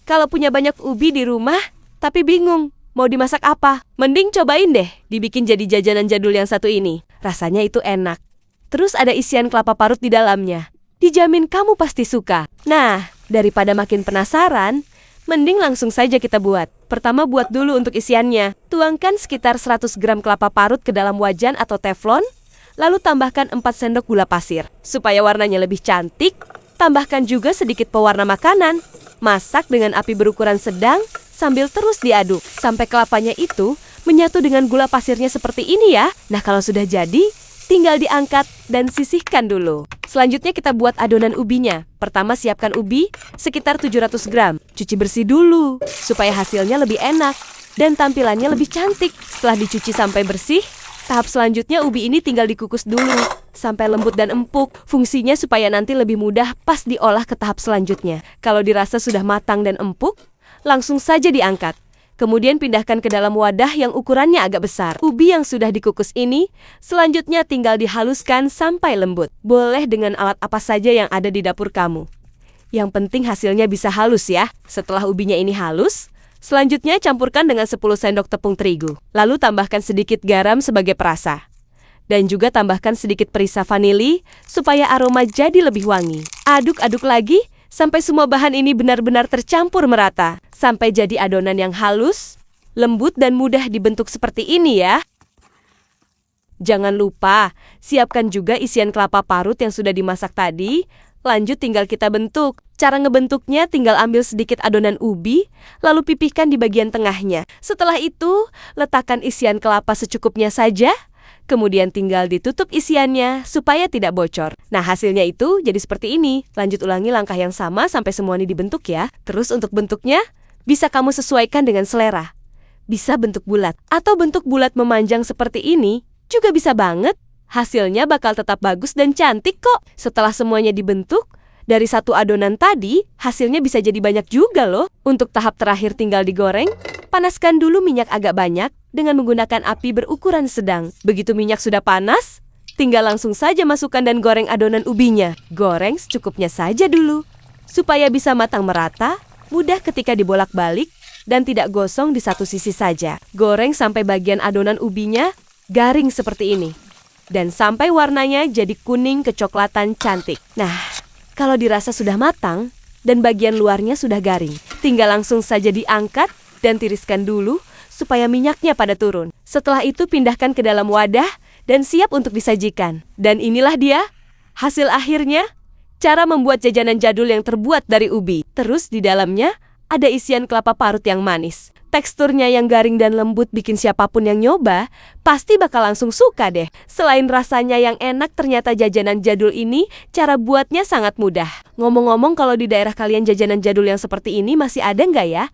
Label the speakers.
Speaker 1: Kalau punya banyak ubi di rumah, tapi bingung mau dimasak apa, mending cobain deh dibikin jadi jajanan jadul yang satu ini. Rasanya itu enak. Terus ada isian kelapa parut di dalamnya. Dijamin kamu pasti suka. Nah, daripada makin penasaran, mending langsung saja kita buat. Pertama buat dulu untuk isiannya. Tuangkan sekitar 100 gram kelapa parut ke dalam wajan atau teflon, lalu tambahkan 4 sendok gula pasir. Supaya warnanya lebih cantik, tambahkan juga sedikit pewarna makanan. Masak dengan api berukuran sedang sambil terus diaduk sampai kelapanya itu menyatu dengan gula pasirnya seperti ini ya. Nah, kalau sudah jadi, tinggal diangkat dan sisihkan dulu. Selanjutnya kita buat adonan ubinya. Pertama siapkan ubi sekitar 700 gram. Cuci bersih dulu supaya hasilnya lebih enak dan tampilannya lebih cantik. Setelah dicuci sampai bersih, tahap selanjutnya ubi ini tinggal dikukus dulu sampai lembut dan empuk. Fungsinya supaya nanti lebih mudah pas diolah ke tahap selanjutnya. Kalau dirasa sudah matang dan empuk, langsung saja diangkat. Kemudian pindahkan ke dalam wadah yang ukurannya agak besar. Ubi yang sudah dikukus ini selanjutnya tinggal dihaluskan sampai lembut. Boleh dengan alat apa saja yang ada di dapur kamu. Yang penting hasilnya bisa halus ya. Setelah ubinya ini halus, selanjutnya campurkan dengan 10 sendok tepung terigu. Lalu tambahkan sedikit garam sebagai perasa. Dan juga tambahkan sedikit perisa vanili supaya aroma jadi lebih wangi. Aduk-aduk lagi sampai semua bahan ini benar-benar tercampur merata. Sampai jadi adonan yang halus, lembut dan mudah dibentuk seperti ini ya. Jangan lupa, siapkan juga isian kelapa parut yang sudah dimasak tadi. Lanjut tinggal kita bentuk. Cara ngebentuknya tinggal ambil sedikit adonan ubi, lalu pipihkan di bagian tengahnya. Setelah itu, letakkan isian kelapa secukupnya saja. Kemudian tinggal ditutup isiannya supaya tidak bocor. Nah, hasilnya itu jadi seperti ini. Lanjut ulangi langkah yang sama sampai semua ini dibentuk ya. Terus untuk bentuknya, bisa kamu sesuaikan dengan selera. Bisa bentuk bulat atau bentuk bulat memanjang seperti ini, juga bisa banget. Hasilnya bakal tetap bagus dan cantik kok. Setelah semuanya dibentuk, dari satu adonan tadi, hasilnya bisa jadi banyak juga loh. Untuk tahap terakhir tinggal digoreng. Panaskan dulu minyak agak banyak dengan menggunakan api berukuran sedang. Begitu minyak sudah panas, tinggal langsung saja masukkan dan goreng adonan ubinya. Goreng secukupnya saja dulu, supaya bisa matang merata, mudah ketika dibolak-balik, dan tidak gosong di satu sisi saja. Goreng sampai bagian adonan ubinya garing seperti ini. Dan sampai warnanya jadi kuning kecoklatan cantik. Nah, kalau dirasa sudah matang, dan bagian luarnya sudah garing, tinggal langsung saja diangkat, dan tiriskan dulu supaya minyaknya pada turun. Setelah itu pindahkan ke dalam wadah dan siap untuk disajikan. Dan inilah dia, hasil akhirnya, cara membuat jajanan jadul yang terbuat dari ubi. Terus di dalamnya ada isian kelapa parut yang manis. Teksturnya yang garing dan lembut bikin siapapun yang nyoba pasti bakal langsung suka deh. Selain rasanya yang enak, ternyata jajanan jadul ini cara buatnya sangat mudah. Ngomong-ngomong, kalau di daerah kalian jajanan jadul yang seperti ini masih ada nggak ya?